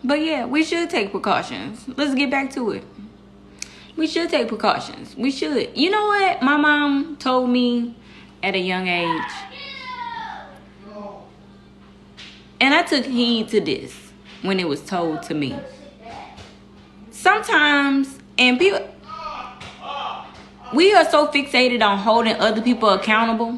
But yeah, we should take precautions. Let's get back to it. We should take precautions. We should. You know what? My mom told me at a young age. And I took heed to this when it was told to me. Sometimes, and people, we are so fixated on holding other people accountable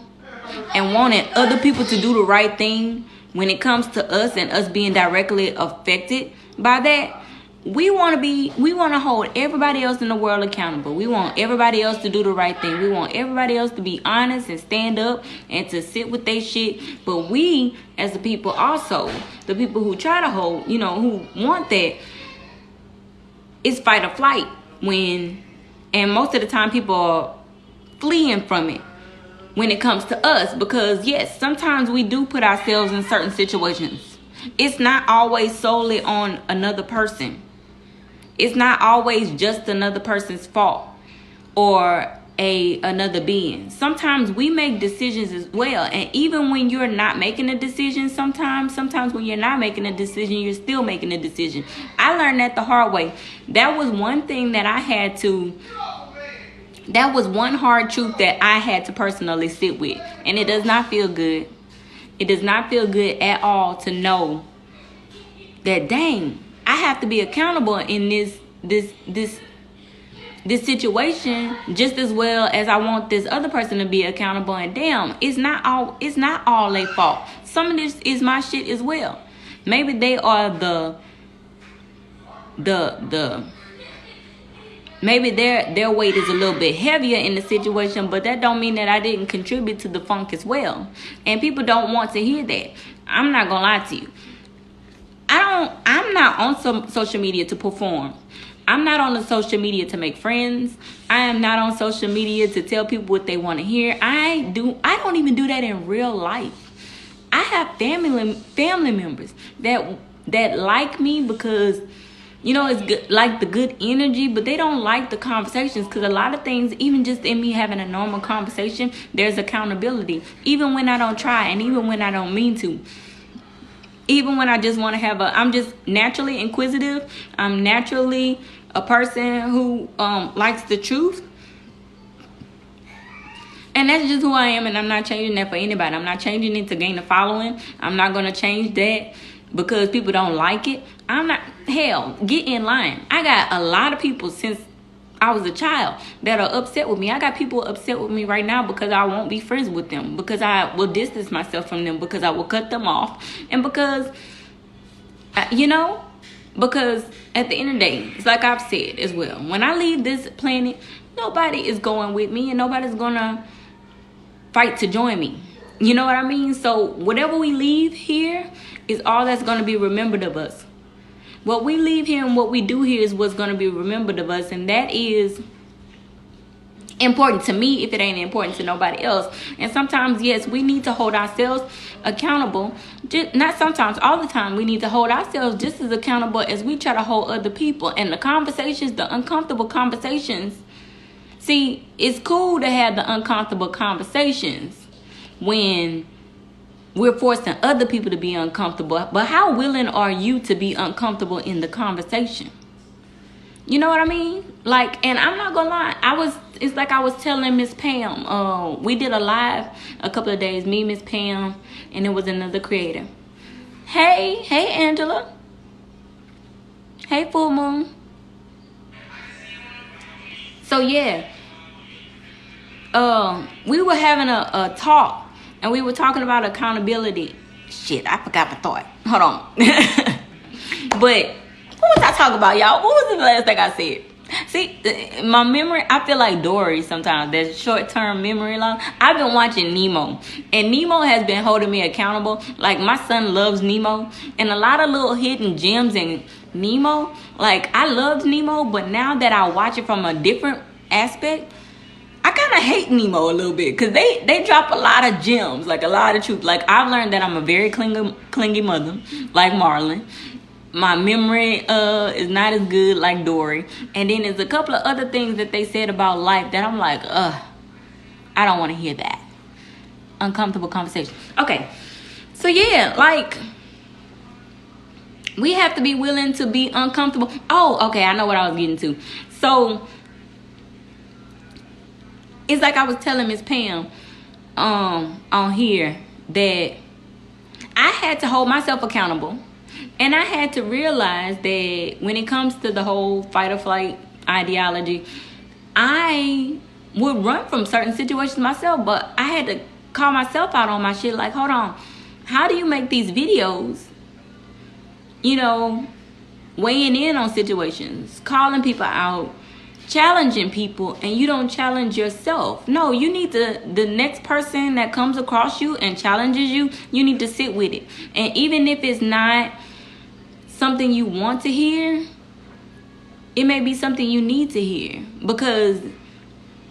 and wanting other people to do the right thing when it comes to us and us being directly affected by that. We want to hold everybody else in the world accountable. We want everybody else to do the right thing. We want everybody else to be honest and stand up and to sit with their shit. But we, as the people also, the people who try to hold, who want that, it's fight or flight and most of the time people are fleeing from it when it comes to us. Because yes, sometimes we do put ourselves in certain situations. It's not always solely on another person. It's not always just another person's fault or another being. Sometimes we make decisions as well. And even when you're not making a decision, sometimes when you're not making a decision, you're still making a decision. I learned that the hard way. That was one thing that that was one hard truth that I had to personally sit with. And it does not feel good. It does not feel good at all to know that, dang, I have to be accountable in this situation just as well as I want this other person to be accountable. And damn, it's not all their fault. Some of this is my shit as well. Maybe they are maybe their weight is a little bit heavier in the situation, but that don't mean that I didn't contribute to the funk as well. And people don't want to hear that. I'm not gonna lie to you. I'm not on some social media to perform. I'm not on the social media to make friends. I am not on social media to tell people what they want to hear. I don't even do that in real life. I have family members that like me because it's good, like the good energy, but they don't like the conversations, because a lot of things, even just in me having a normal conversation, there's accountability. Even when I don't try, and even when I don't mean to. Even when I just want to I'm just naturally inquisitive. I'm naturally a person who likes the truth. And that's just who I am, and I'm not changing that for anybody. I'm not changing it to gain a following. I'm not going to change that because people don't like it. Get in line. I got a lot of people since I was a child that are upset with me. I got people upset with me right now because I won't be friends with them, because I will distance myself from them, because I will cut them off, and because because at the end of the day, it's like I've said as well, when I leave this planet, nobody is going with me and nobody's gonna fight to join me. You know what I mean? So whatever we leave here is all that's going to be remembered of us. What we leave here and what we do here is what's going to be remembered of us. And that is important to me if it ain't important to nobody else. And sometimes, yes, we need to hold ourselves accountable. Not sometimes, all the time, we need to hold ourselves just as accountable as we try to hold other people. And the conversations, the uncomfortable conversations. See, it's cool to have the uncomfortable conversations when we're forcing other people to be uncomfortable. But how willing are you to be uncomfortable in the conversation? You know what I mean? Like, and I'm not gonna lie, it's like I was telling Miss Pam, we did a live a couple of days, me, Miss Pam, and it was another creator. Hey Angela. Hey Full Moon. So yeah, we were having a talk. And we were talking about accountability. Shit, I forgot my thought. Hold on. But what was I talking about, y'all? What was the last thing I said? See, my memory, I feel like Dory sometimes. That short-term memory loss. I've been watching Nemo. And Nemo has been holding me accountable. Like, my son loves Nemo. And a lot of little hidden gems in Nemo. Like, I loved Nemo. But now that I watch it from a different aspect, I kind of hate Nemo a little bit, because they drop a lot of gems, like a lot of truth. Like, I've learned that I'm a very clingy mother, like Marlon. My memory is not as good like Dory. And then there's a couple of other things that they said about life that I'm like, I don't want to hear that. Uncomfortable conversation. Okay. So yeah, like, We have to be willing to be uncomfortable. Oh, okay, I know what I was getting to. So it's like I was telling Miss Pam on here that I had to hold myself accountable, and I had to realize that when it comes to the whole fight or flight ideology, I would run from certain situations myself, but I had to call myself out on my shit. Like, hold on, how do you make these videos, you know, weighing in on situations, calling people out, challenging people, and you don't challenge yourself? No, you need to, the next person that comes across you and challenges you, you need to sit with it. And even if it's not something you want to hear, it may be something you need to hear. Because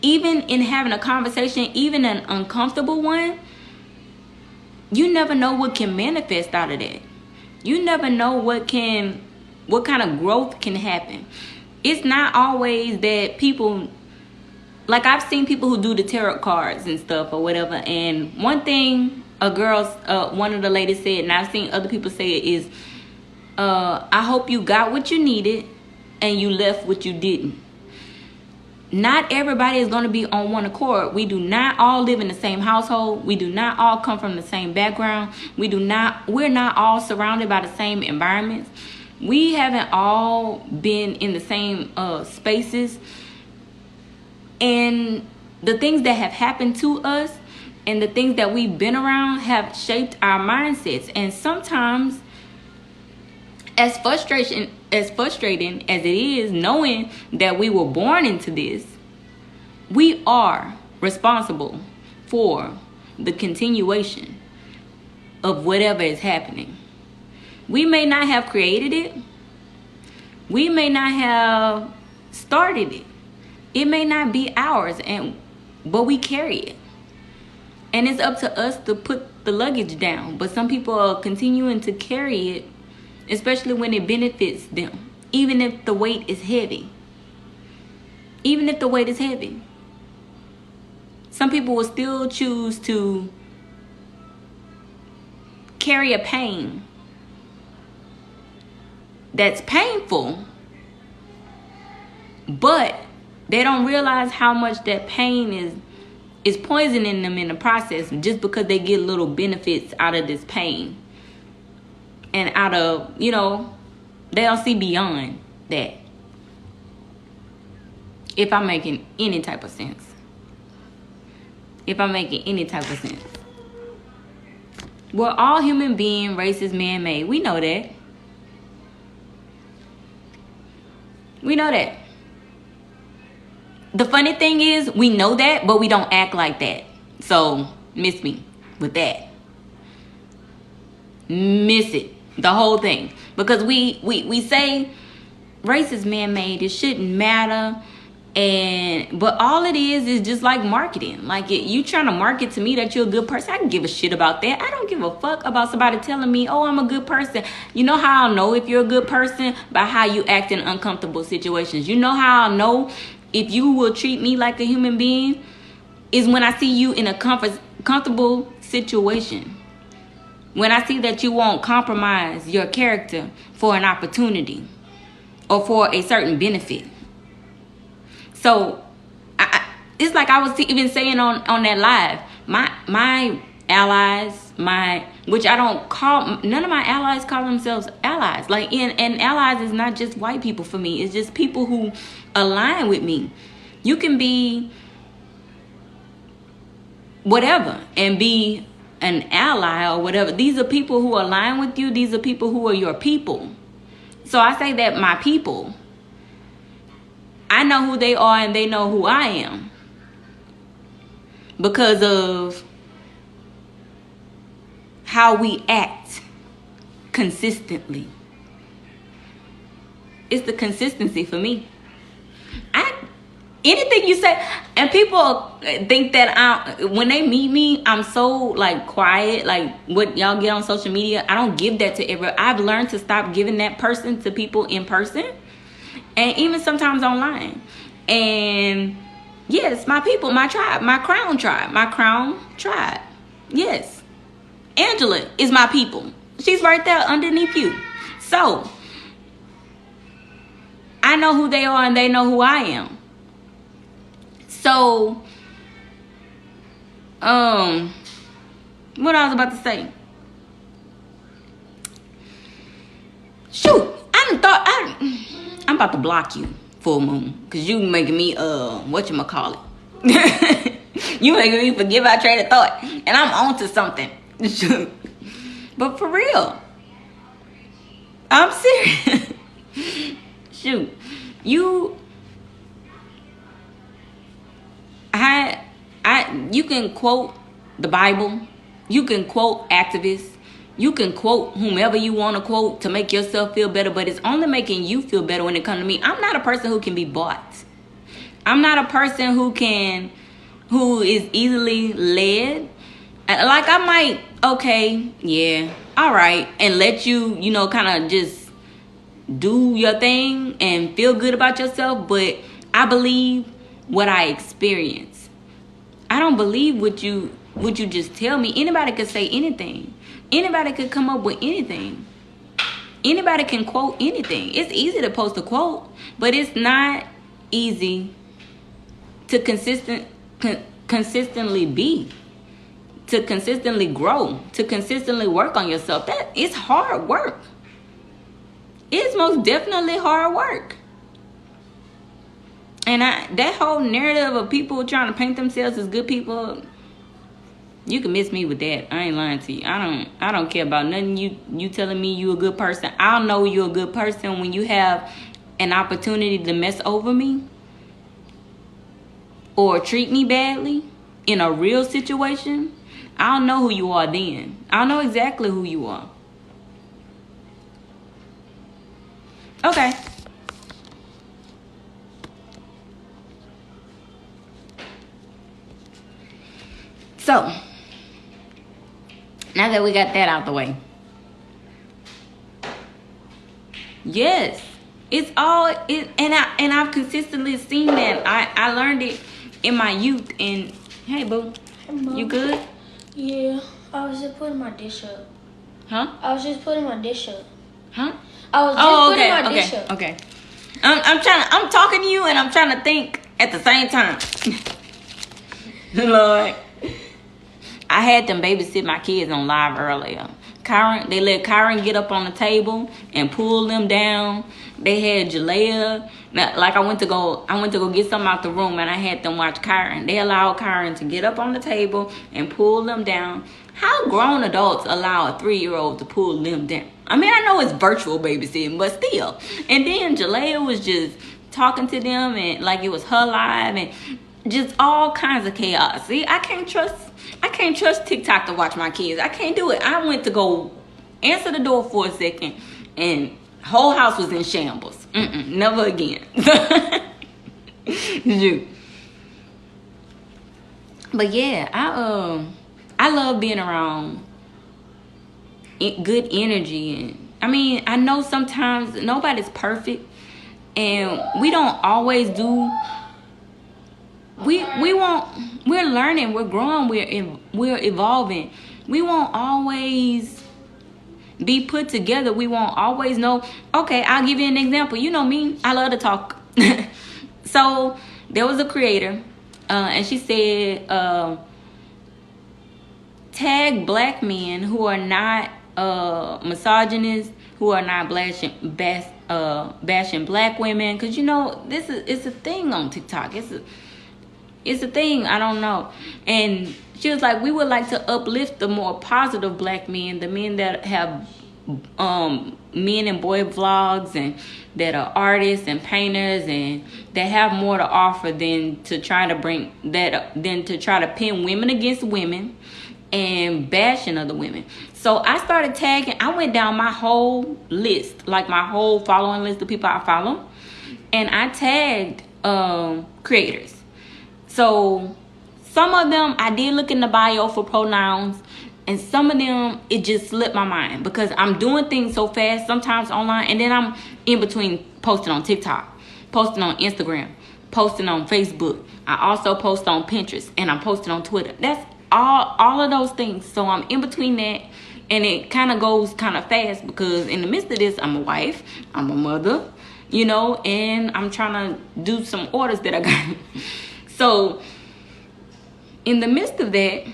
even in having a conversation, even an uncomfortable one, you never know what can manifest out of that. You never know what kind of growth can happen. It's not always that people, like I've seen people who do the tarot cards and stuff or whatever, and one thing one of the ladies said, and I've seen other people say it, is I hope you got what you needed and you left what you didn't. Not everybody is going to be on one accord. We do not all live in the same household. We do not all come from the same background. We're not all surrounded by the same environments. We haven't all been in the same spaces. And the things that have happened to us and the things that we've been around have shaped our mindsets. And sometimes, as frustrating as it is, knowing that we were born into this, we are responsible for the continuation of whatever is happening. We may not have created it. We may not have started it. It may not be ours, but we carry it. And it's up to us to put the luggage down. But some people are continuing to carry it, especially when it benefits them, even if the weight is heavy. Even if the weight is heavy. Some people will still choose to carry a pain that's painful, but they don't realize how much that pain is poisoning them in the process, just because they get little benefits out of this pain. And out of, they don't see beyond that. If I'm making any type of sense. We're all human beings, race is man-made. We know that. The funny thing is, we know that, but we don't act like that. So, miss me with that. Miss it. The whole thing. Because we say race is man-made. It shouldn't matter. But all it is just like marketing. Like, you trying to market to me that you're a good person. I can give a shit about that. I don't give a fuck about somebody telling me, oh, I'm a good person. You know how I'll know if you're a good person? By how you act in uncomfortable situations. You know how I'll know if you will treat me like a human being? Is when I see you in a comfortable situation. When I see that you won't compromise your character for an opportunity or for a certain benefit. So, it's like I was even saying on that live. My allies, which I don't call, none of my allies call themselves allies. Like, and allies is not just white people for me. It's just people who align with me. You can be whatever and be an ally or whatever. These are people who align with you. These are people who are your people. So I say that my people, I know who they are and they know who I am. Because of how we act consistently. It's the consistency for me. Anything you say, and people think that when they meet me, I'm so like quiet, like what y'all get on social media. I don't give that to everyone. I've learned to stop giving that person to people in person, and even sometimes online. And yes, my people, my tribe, my crown tribe. Yes, Angela is my people. She's right there underneath you. So I know who they are and they know who I am. So what I was about to say. Shoot, I'm about to block you, full moon, because you making me whatchamacallit. You making me forget my train of thought, and I'm on to something. But for real, I'm serious. Shoot, you can quote the Bible, you can quote activists, you can quote whomever you want to quote to make yourself feel better, but it's only making you feel better when it comes to me. I'm not a person who can be bought. I'm not a person who is easily led. Like, I might, okay, yeah, all right, and let you, kind of just do your thing and feel good about yourself, but I believe what I experience. I don't believe what you just tell me. Anybody could say anything. Anybody could come up with anything. Anybody can quote anything. It's easy to post a quote, but it's not easy to consistently be, to consistently grow, to consistently work on yourself. That it's hard work. It's most definitely hard work. And that whole narrative of people trying to paint themselves as good people, you can miss me with that. I ain't lying to you. I don't care about nothing you telling me you a good person. I'll know you're a good person when you have an opportunity to mess over me or treat me badly in a real situation. I'll know who you are then. I'll know exactly who you are. Okay. So, now that we got that out the way. Yes. It's all and I've consistently seen that. I learned it in my youth. And hey, boo. Hey, Mom. You good? Yeah. I was just putting my dish up. Huh? I was just putting my dish up. Huh? I was just putting my dish up. Okay. I'm talking to you and I'm trying to think at the same time. Lord. I had them babysit my kids on live earlier. They let Kyron get up on the table and pull them down. They had Jalea. Like I went to go get something out the room and I had them watch Kyron. They allowed Kyron to get up on the table and pull them down. How grown adults allow a 3-year-old to pull them down? I mean, I know it's virtual babysitting, but still. And then Jalea was just talking to them and like it was her live and just all kinds of chaos. See, I can't trust TikTok to watch my kids. I can't do it. I went to go answer the door for a second and whole house was in shambles. Never again. But yeah, I love being around good energy. And I mean, I know sometimes nobody's perfect and we don't always do. We're learning, we're growing, we're evolving. We won't always be put together. We won't always know. Okay, I'll give you an example. You know me, I love to talk. So there was a creator and she said tag black men who are not misogynist, who are not bashing black women, because it's a thing on TikTok. It's a thing. I don't know. And she was like, we would like to uplift the more positive black men, the men that have men and boy vlogs and that are artists and painters and that have more to offer than to try to pin women against women and bashing other women. So I started tagging. I went down my whole list, like my whole following list of people I follow, and I tagged creators. So some of them I did look in the bio for pronouns, and some of them it just slipped my mind because I'm doing things so fast sometimes online, and then I'm in between posting on TikTok, posting on Instagram, posting on Facebook. I also post on Pinterest, and I'm posting on Twitter. That's all of those things. So I'm in between that, And it kind of goes kind of fast because in the midst of this, I'm a wife, I'm a mother, you know, and I'm trying to do some orders that I got. So in the midst of that,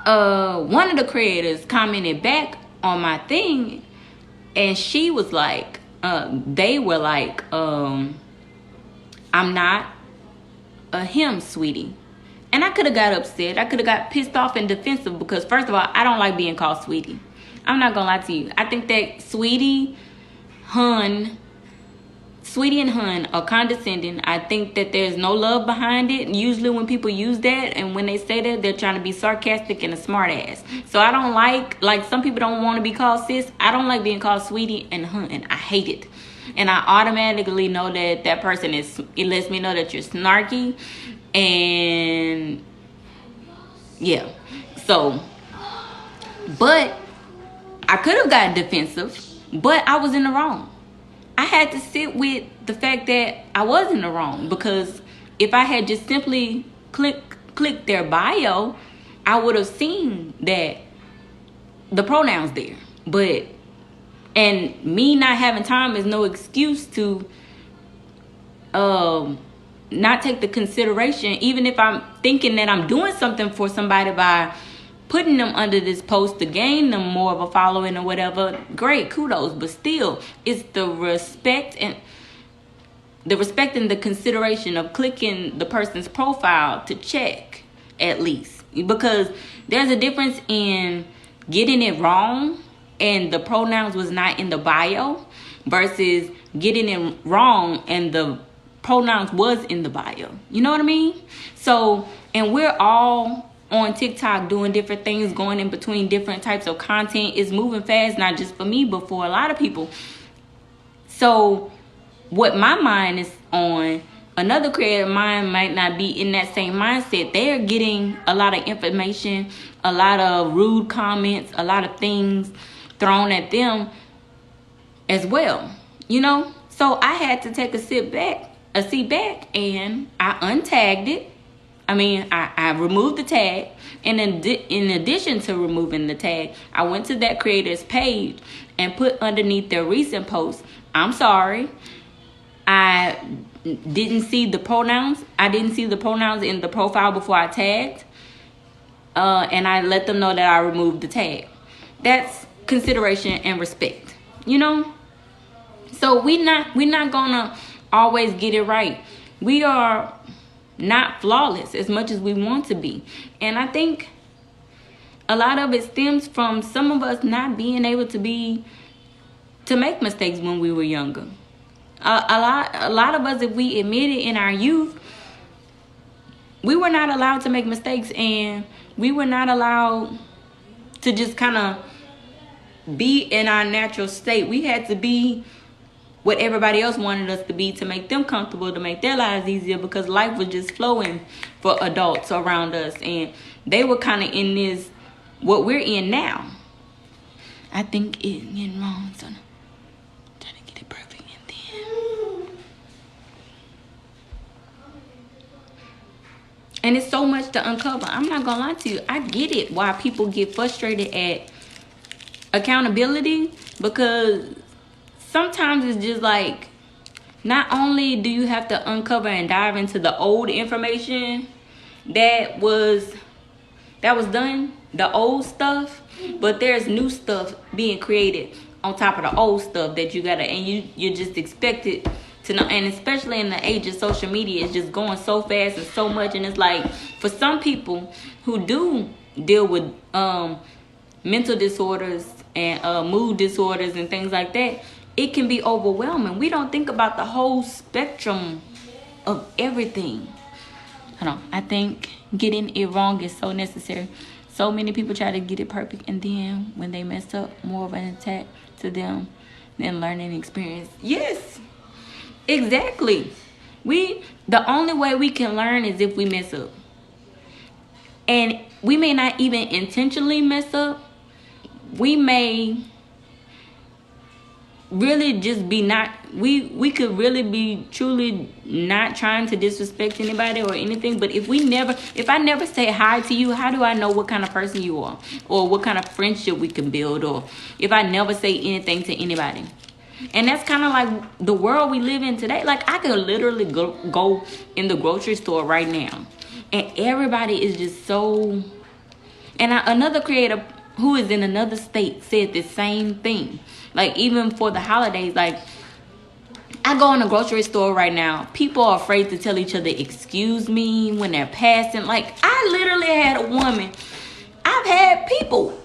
one of the creators commented back on my thing, and she was like, they were like, I'm not a him, sweetie. And I could have got upset. I could have got pissed off and defensive because, first of all, I don't like being called sweetie. I'm not gonna lie to you. I think that sweetie and hun are condescending. I think that there's no love behind it. Usually when people use that and when they say that, they're trying to be sarcastic and a smart ass. So I don't like some people don't want to be called sis. I don't like being called sweetie and hun. And I hate it. And I automatically know that that person it lets me know that you're snarky. And yeah. So, but I could have gotten defensive, but I was in the wrong. I had to sit with the fact that I was in the wrong, because if I had just simply clicked their bio, I would have seen that the pronouns there. And me not having time is no excuse to not take the consideration, even if I'm thinking that I'm doing something for somebody by putting them under this post to gain them more of a following or whatever. Great, kudos. But still, it's the respect and the consideration of clicking the person's profile to check, at least. Because there's a difference in getting it wrong and the pronouns was not in the bio versus getting it wrong and the pronouns was in the bio. You know what I mean? So, and we're all on TikTok doing different things, going in between different types of content. It's moving fast, not just for me, but for a lot of people. So what my mind is on, another creative mind might not be in that same mindset. They're getting a lot of information, a lot of rude comments, a lot of things thrown at them as well, you know? So I had to take a seat back, and I untagged it. I removed the tag, and in addition to removing the tag, I went to that creator's page and put underneath their recent post, I'm sorry, I didn't see the pronouns. I didn't see the pronouns in the profile before I tagged, and I let them know that I removed the tag. That's consideration and respect, you know? So we're not gonna always get it right. We are not flawless as much as we want to be. And I think a lot of it stems from some of us not being able to make mistakes when we were younger. A lot of us, if we admit it in our youth, we were not allowed to make mistakes, and we were not allowed to just kind of be in our natural state. We had to be what everybody else wanted us to be to make them comfortable, to make their lives easier, because life was just flowing for adults around us, and they were kind of in this, what we're in now. I think it's getting wrong, so I'm trying to get it perfect, and then, and it's so much to uncover. I'm not gonna lie to you, I get it why people get frustrated at accountability, because sometimes it's just like, not only do you have to uncover and dive into the old information that was done, the old stuff, but there's new stuff being created on top of the old stuff that you gotta, and you're just expected to know. And especially in the age of social media, it's just going so fast and so much. And it's like, for some people who do deal with mental disorders and mood disorders and things like that, it can be overwhelming. We don't think about the whole spectrum of everything. I think getting it wrong is so necessary. So many people try to get it perfect, and then when they mess up, more of an attack to them than learning experience. Yes, exactly. The only way we can learn is if we mess up. And we may not even intentionally mess up. We may really just be not, we could really be truly not trying to disrespect anybody or anything, but if I never say hi to you, how do I know what kind of person you are or what kind of friendship we can build, or if I never say anything to anybody? And that's kind of like the world we live in today. Like, I could literally go in the grocery store right now and everybody is just so, and another creator who is in another state said the same thing. Like, even for the holidays, like, I go in the grocery store right now. People are afraid to tell each other, excuse me, when they're passing. Like, I literally had a woman. I've had people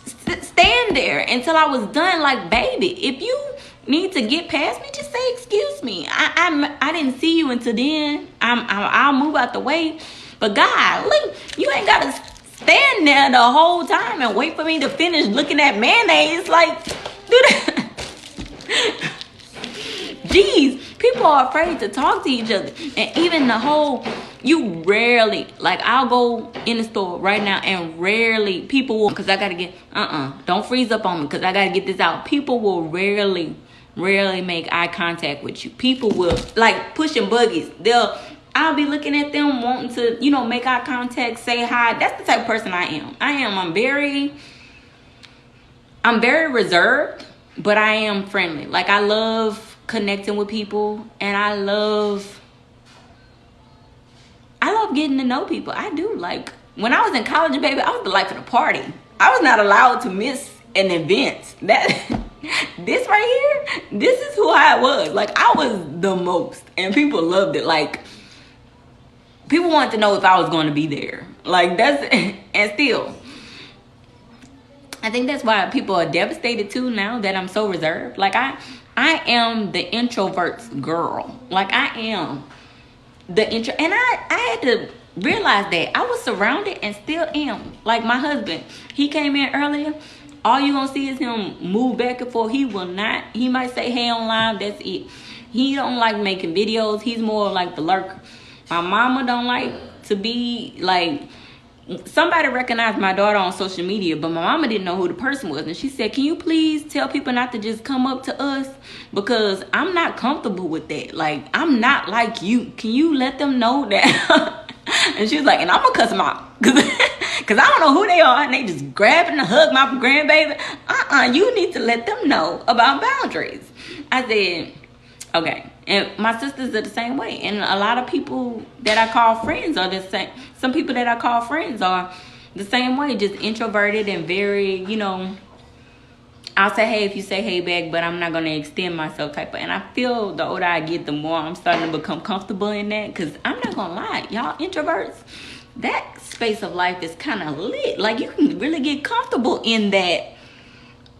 stand there until I was done. Like, baby, if you need to get past me, just say, excuse me. I didn't see you until then. I'll move out the way. But golly, you ain't got to stand there the whole time and wait for me to finish looking at mayonnaise. Like, do that. Jeez, people are afraid to talk to each other. And even the whole, you rarely, like, I'll go in the store right now and rarely people will, because I got to get, don't freeze up on me because I got to get this out. People will rarely make eye contact with you. People will, like, pushing buggies. I'll be looking at them wanting to, make eye contact, say hi. That's the type of person I am. I'm very reserved, but I am friendly. Like, I love connecting with people, and I love getting to know people. I do. Like, when I was in college, baby, I was the life of the party. I was not allowed to miss an event. This right here, this is who I was. Like, I was the most, and people loved it. Like, people wanted to know if I was going to be there. Like, and still, I think that's why people are devastated too now that I'm so reserved. Like, I am the introvert's girl. Like, I am the and I had to realize that I was surrounded and still am. Like, my husband, he came in earlier. All you gonna see is him move back and forth. He might say hey online, that's it. He don't like making videos. He's more like the lurker. My mama don't like to be like, somebody recognized my daughter on social media, but my mama didn't know who the person was. And she said, can you please tell people not to just come up to us? Because I'm not comfortable with that. Like, I'm not like you. Can you let them know that? And she was like, and I'm gonna cuss them out. Because I don't know who they are. And they just grabbing to hug my grandbaby. You need to let them know about boundaries. I said, okay. And my sisters are the same way. And a lot of people that I call friends are the same. Some people that I call friends are the same way. Just introverted and very, I'll say hey if you say hey back, but I'm not going to extend myself type of. And I feel the older I get, the more I'm starting to become comfortable in that. Because I'm not going to lie. Y'all introverts, that space of life is kind of lit. Like, you can really get comfortable in that.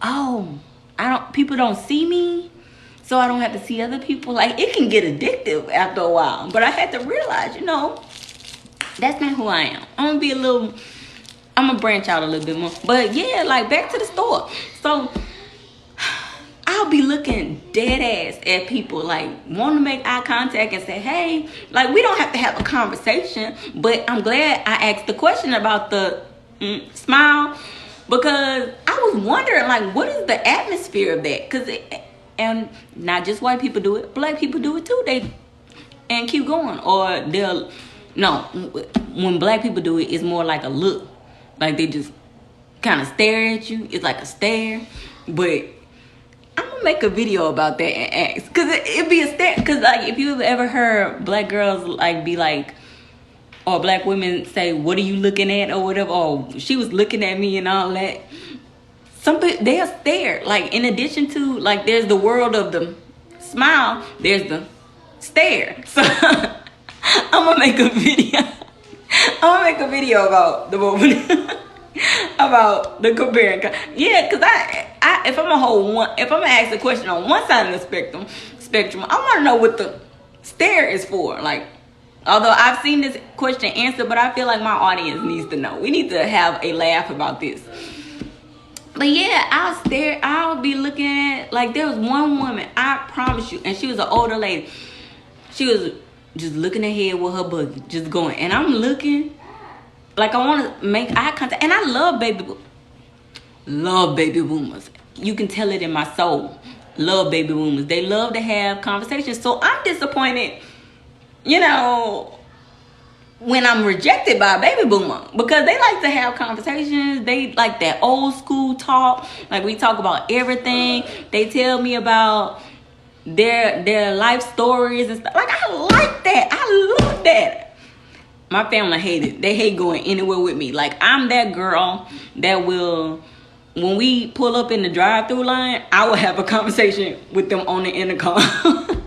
Oh, people don't see me, so I don't have to see other people. Like, it can get addictive after a while. But I had to realize, that's not who I am. I'm gonna branch out a little bit more. But yeah, like, back to the store. So I'll be looking dead ass at people, like, want to make eye contact and say, hey, like, we don't have to have a conversation, but I'm glad I asked the question about the smile, because I was wondering, like, what is the atmosphere of that? And not just white people do it, black people do it too. And keep going. Or when black people do it, it's more like a look. Like, they just kind of stare at you. It's like a stare. But I'm gonna make a video about that and ask, cause it'd be a stare. Cause, like, if you've ever heard black girls like be like, or black women say, "What are you looking at?" or whatever. Oh, she was looking at me and all that. Some people, they'll stare. Like, in addition to, like, there's the world of the smile, there's the stare. So I'm gonna make a video. About the woman. About the comparing. Yeah, because if I'm gonna ask a question on one side of the spectrum, I want to know what the stare is for. Like, although I've seen this question answered, but I feel like my audience needs to know. We need to have a laugh about this. But yeah, I'll be looking at, like, there was one woman, I promise you, and she was an older lady. She was just looking ahead with her buggy, just going. And I'm looking, like, I want to make eye contact. And I love baby boomers. You can tell it in my soul. love baby boomers. They love to have conversations. So I'm disappointed, you know, when I'm rejected by a baby boomer, because they like to have conversations. They like that old school talk. Like, we talk about everything. They tell me about their life stories and stuff. Like, I like that. I love that. My family hate it. They hate going anywhere with me. Like, I'm that girl that will, when we pull up in the drive-through line, I will have a conversation with them on the intercom. Oh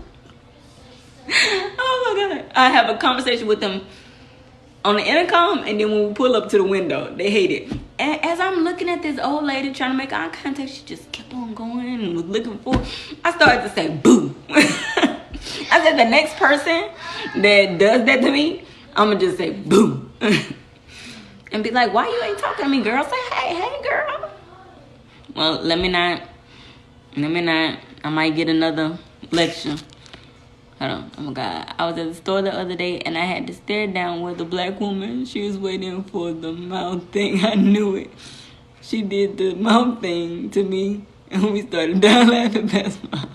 my God. I have a conversation with them on the intercom, and then when we pull up to the window, they hate it. And as I'm looking at this old lady trying to make eye contact, she just kept on going and was looking for, I started to say, boo. I said, the next person that does that to me, I'm going to just say, boo. And be like, why you ain't talking to me, girl? Say, hey, girl. Well, let me not. I might get another lecture. Hold on. Oh my God. I was at the store the other day and I had to stare down with a black woman. She was waiting for the mouth thing. I knew it. She did the mouth thing to me and we started down laughing past my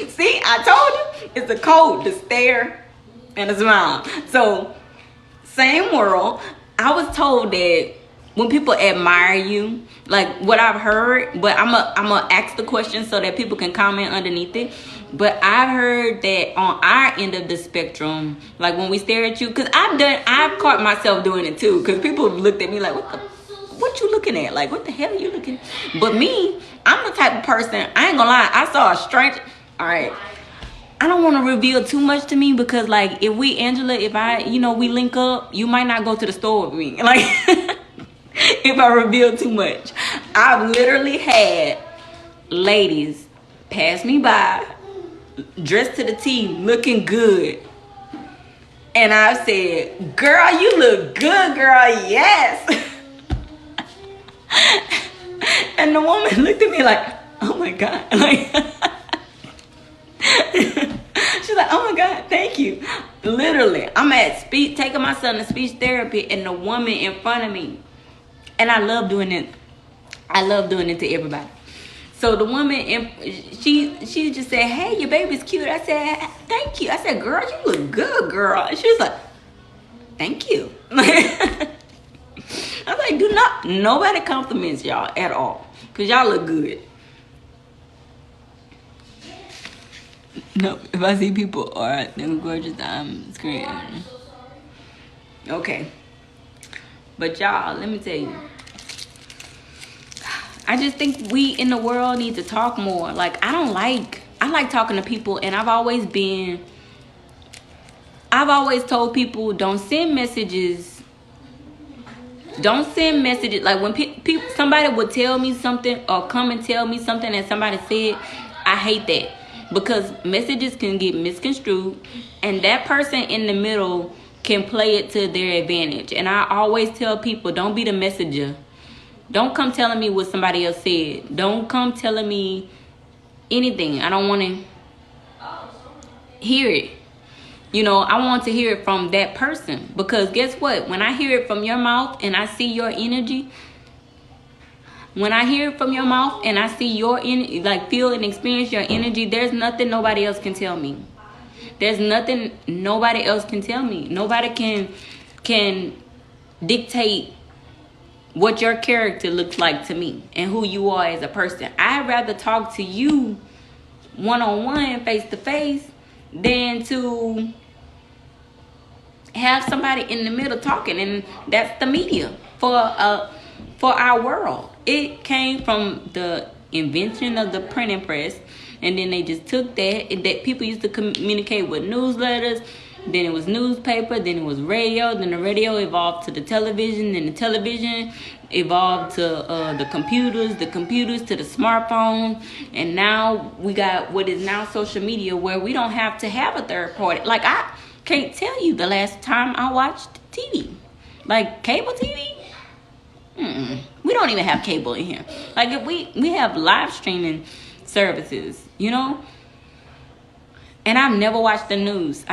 See, I told you, it's a code to stare and a smile. So, same world. I was told that when people admire you, like what I've heard, but I'm a ask the question so that people can comment underneath it. But I've heard that on our end of the spectrum, like when we stare at you, because I've caught myself doing it too, because people have looked at me like, what you looking at? Like, what the hell are you looking at? But me, I'm the type of person, I ain't gonna lie, I saw a stranger. All right, I don't want to reveal too much to me, because like if we link up, you might not go to the store with me. Like, if I reveal too much. I've literally had ladies pass me by, dressed to the T, looking good. And I said, girl, you look good, girl, yes. And the woman looked at me like, oh my God. Like, she's like, oh my God, thank you. Literally, I'm taking my son to speech therapy, and the woman in front of me, and I love doing it. I love doing it to everybody. So the woman, she just said, hey, your baby's cute. I said, thank you. I said, girl, you look good, girl. And she was like, thank you. I was like, nobody compliments y'all at all, because y'all look good. No, if I see people, all right, they're gorgeous, I'm screaming. Okay. But y'all, let me tell you, I just think we in the world need to talk more. Like, I like talking to people, and I've always told people, don't send messages. Don't send messages. Like, when somebody would tell me something or come and tell me something that somebody said, I hate that, because messages can get misconstrued, and that person in the middle can play it to their advantage. And I always tell people, don't be the messenger. Don't come telling me what somebody else said. Don't come telling me anything. I don't want to hear it. I want to hear it from that person, because guess what? When I hear it from your mouth and I see your energy, when I hear it from your mouth and I see your energy, like feel and experience your energy, there's nothing nobody else can tell me. There's nothing nobody else can tell me. Nobody can dictate what your character looks like to me and who you are as a person. I'd rather talk to you one-on-one, face-to-face, than to have somebody in the middle talking. And that's the media for our world. It came from the invention of the printing press, and then they just took that people used to communicate with newsletters, then it was newspaper, then it was radio, then the radio evolved to the television, then the television evolved to the computers to the smartphone, and now we got what is now social media, where we don't have to have a third party. Like, I can't tell you the last time I watched TV, like cable TV. We don't even have cable in here. Like, if we have live streaming services, and I've never watched the news.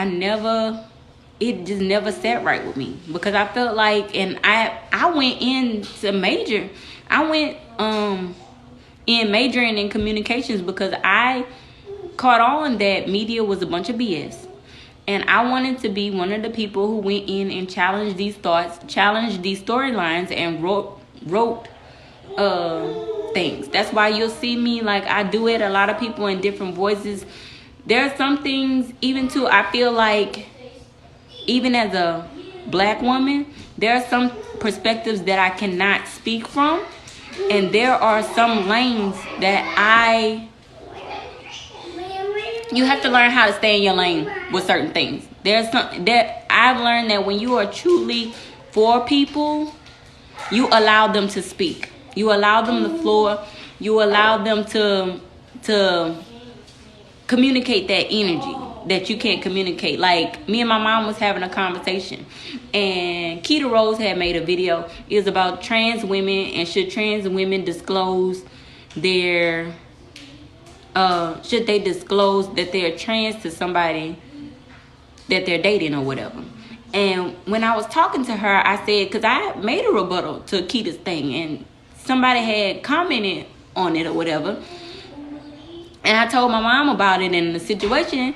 It just never sat right with me, because I felt like, and I went into major. I went in majoring in communications because I caught on that media was a bunch of BS. And I wanted to be one of the people who went in and challenged these thoughts, challenged these storylines, and wrote things. That's why you'll see me, like, I do it, a lot of people in different voices. There are some things, even too, I feel like, even as a black woman, there are some perspectives that I cannot speak from. And there are some lanes that you have to learn how to stay in your lane with certain things. There's some that I've learned that when you are truly for people, you allow them to speak. You allow them the floor. You allow them to communicate that energy that you can't communicate. Like, me and my mom was having a conversation, and Keita Rose had made a video. It was about trans women, and should trans women disclose their should they disclose that they're trans to somebody that they're dating or whatever. And when I was talking to her, I said, because I made a rebuttal to Keita's thing, and somebody had commented on it or whatever, and I told my mom about it in the situation,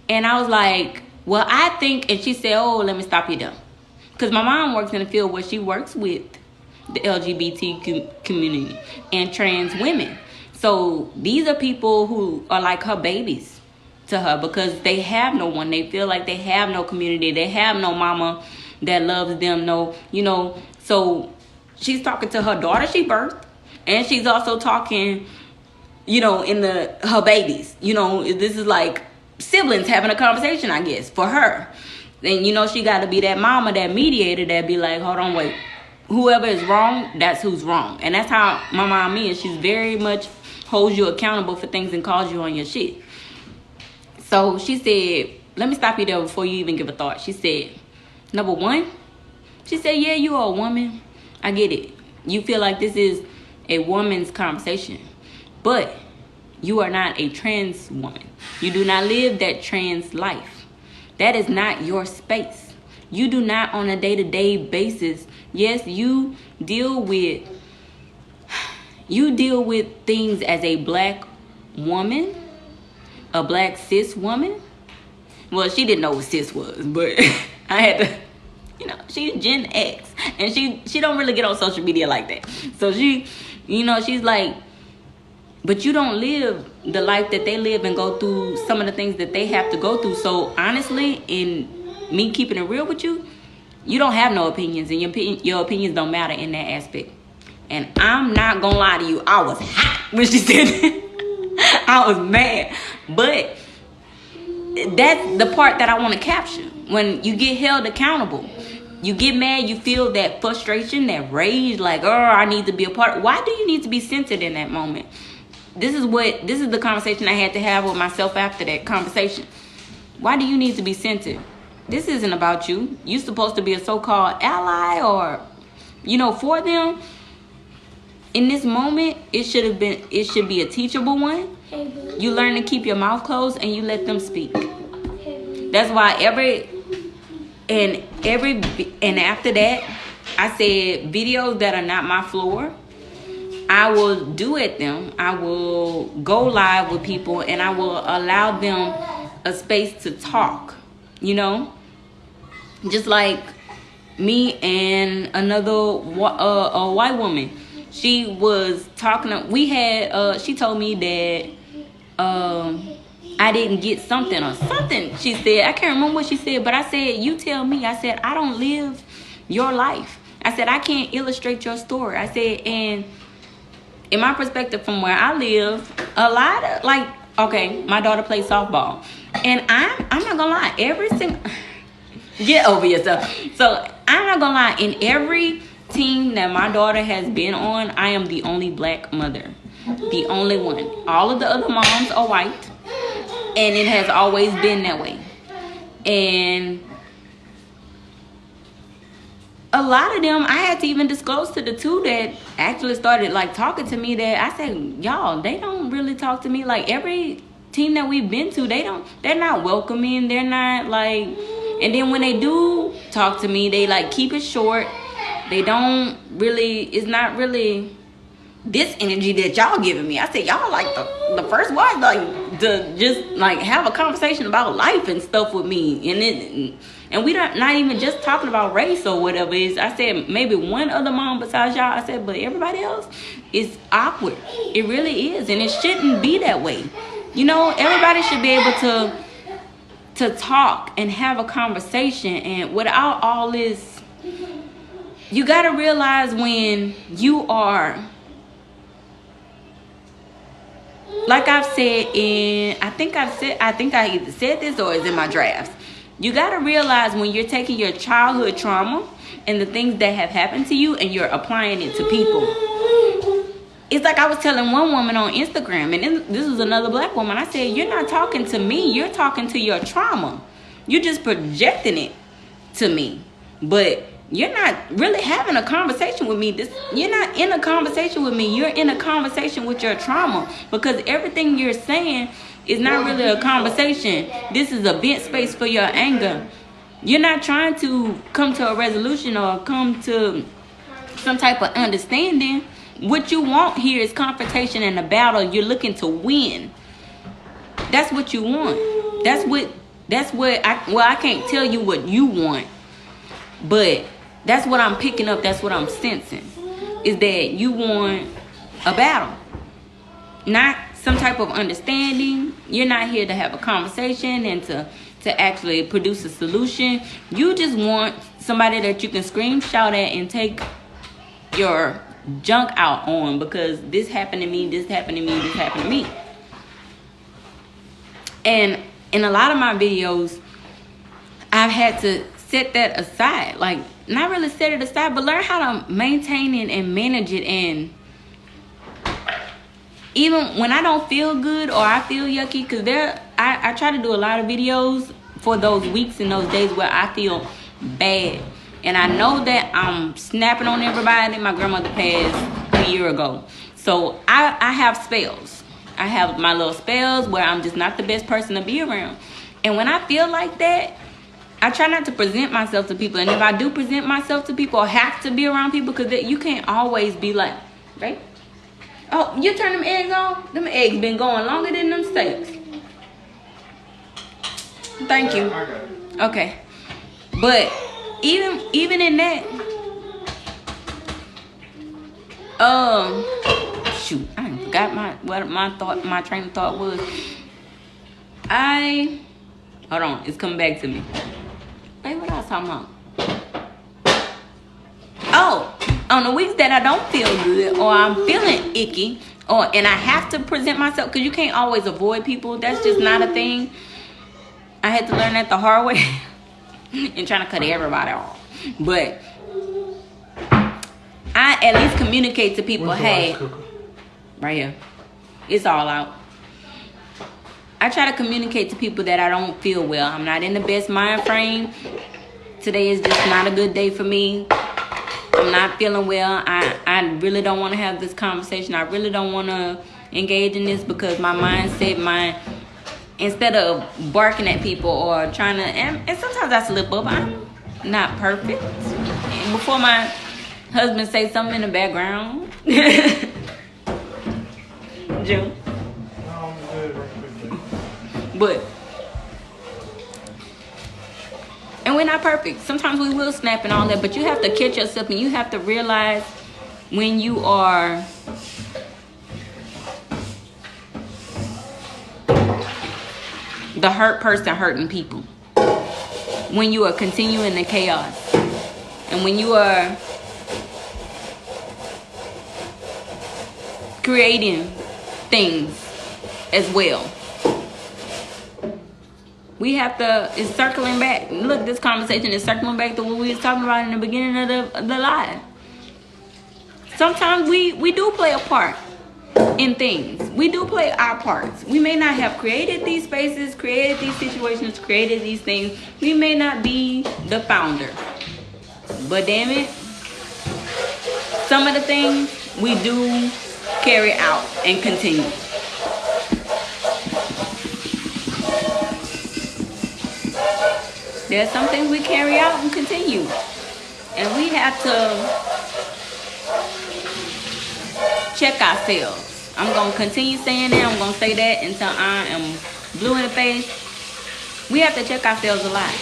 and I was like, well, I think, and she said, oh, let me stop you there, because my mom works in a field where she works with the LGBT community and trans women. So these are people who are like her babies to her, because they have no one. They feel like they have no community. They have no mama that loves them. No, you know. So she's talking to her daughter she birthed, and she's also talking, you know, her babies. You know, this is like siblings having a conversation, I guess, for her. Then, you know, she got to be that mama, that mediator, that be like, hold on, wait. Whoever is wrong, that's who's wrong. And that's how my mom is. She's very much holds you accountable for things and calls you on your shit. So she said, let me stop you there before you even give a thought. She said, number one, she said, yeah, you are a woman. I get it. You feel like this is a woman's conversation. But you are not a trans woman. You do not live that trans life. That is not your space. You do not on a day-to-day basis. Yes, you deal with things as a black woman, a black cis woman. Well, she didn't know what cis was, but I had to, you know, she's Gen X, and she don't really get on social media like that. So she, you know, she's like, but you don't live the life that they live and go through some of the things that they have to go through. So honestly, in me keeping it real with you, you don't have no opinions, and your opinions don't matter in that aspect. And I'm not gonna lie to you, I was hot when she said that. I was mad. But that's the part that I want to capture. When you get held accountable, you get mad, you feel that frustration, that rage, like, oh, I need to be a part. Why do you need to be centered in that moment? This is the conversation I had to have with myself after that conversation. Why do you need to be centered? This isn't about you. You're supposed to be a so-called ally or, you know, for them. In this moment, it should be a teachable one. You learn to keep your mouth closed and you let them speak. That's why and after that, I said videos that are not my floor, I will do at them. I will go live with people, and I will allow them a space to talk, you know? Just like me and another a white woman. She was talking, she told me that I didn't get something or something. She said, I can't remember what she said, but I said, you tell me. I said, I don't live your life. I said, I can't illustrate your story. I said, and in my perspective from where I live, a lot of, like, okay, my daughter plays softball. And I'm not gonna lie, every single, get over yourself. So I'm not gonna lie, in every team that my daughter has been on, I am the only black mother. The only one. All of the other moms are white. And it has always been that way. And a lot of them, I had to even disclose to the two that actually started like talking to me, that I said, y'all, they don't really talk to me. Like every team that we've been to, they're not welcoming. They're not like, and then when they do talk to me, they like keep it short. They don't really, it's not really this energy that y'all giving me. I said, y'all like the first wife, like to just like have a conversation about life and stuff with me, and we not even just talking about race or whatever. Is I said maybe one other mom besides y'all. I said, but everybody else is awkward. It really is, and it shouldn't be that way. You know, everybody should be able to talk and have a conversation, and without all this, you got to realize when you are, like I've said I think I either said this or it's in my drafts. You got to realize when you're taking your childhood trauma and the things that have happened to you and you're applying it to people. It's like I was telling one woman on Instagram, and this was another black woman. I said, you're not talking to me. You're talking to your trauma. You're just projecting it to me. But you're not really having a conversation with me. You're not in a conversation with me. You're in a conversation with your trauma, because everything you're saying is not really a conversation. This is a vent space for your anger. You're not trying to come to a resolution or come to some type of understanding. What you want here is confrontation and a battle. You're looking to win. That's what you want. I can't tell you what you want, but that's what I'm picking up. That's what I'm sensing, is that you want a battle, not some type of understanding. You're not here to have a conversation and to actually produce a solution. You just want somebody that you can scream, shout at, and take your junk out on, because this happened to me, this happened to me, this happened to me. And in a lot of my videos, I've had to set that aside. Like, not really set it aside, but learn how to maintain it and manage it. And even when I don't feel good or I feel yucky, because I try to do a lot of videos for those weeks and those days where I feel bad. And I know that I'm snapping on everybody. My grandmother passed a year ago. So I have spells. I have my little spells where I'm just not the best person to be around. And when I feel like that, I try not to present myself to people. And if I do present myself to people or have to be around people, because you can't always be like, right? Oh, you turn them eggs on? Them eggs been going longer than them steaks. Thank you. Okay. But even in that, shoot, I forgot my train of thought was. Hold on, it's coming back to me. Hey, what I was talking about? Oh, on the weeks that I don't feel good or I'm feeling icky, and I have to present myself, because you can't always avoid people. That's just not a thing. I had to learn that the hard way. And trying to cut everybody off. But I at least communicate to people, hey, right here, it's all out. I try to communicate to people that I don't feel well. I'm not in the best mind frame. Today is just not a good day for me. I'm not feeling well. I really don't want to have this conversation. I really don't want to engage in this, because my mindset, instead of barking at people or trying to, and sometimes I slip up. I'm not perfect. And before my husband say something in the background, June. But, and we're not perfect. Sometimes we will snap and all that, but you have to catch yourself, and you have to realize when you are the hurt person hurting people, when you are continuing the chaos, and when you are creating things as well. We have to, it's circling back. Look, this conversation is circling back to what we was talking about in the beginning of the live. Sometimes we do play a part in things. We do play our parts. We may not have created these spaces, created these situations, created these things. We may not be the founder. But damn it, some of the things we do carry out and continue. There's some things we carry out and continue. And we have to check ourselves. I'm gonna continue saying that. I'm gonna say that until I am blue in the face. We have to check ourselves a lot.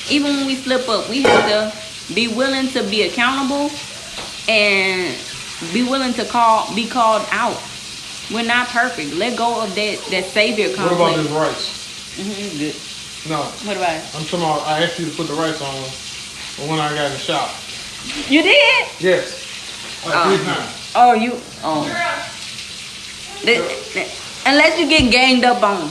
Even when we slip up, we have to be willing to be accountable and be willing to be called out. We're not perfect. Let go of that savior complex. What about this rice? Good. No. What about it? I'm talking about, I asked you to put the rice on when I got in the shop. You did? Yes. Like 3 times. Oh, you. Oh. Unless you get ganged up on.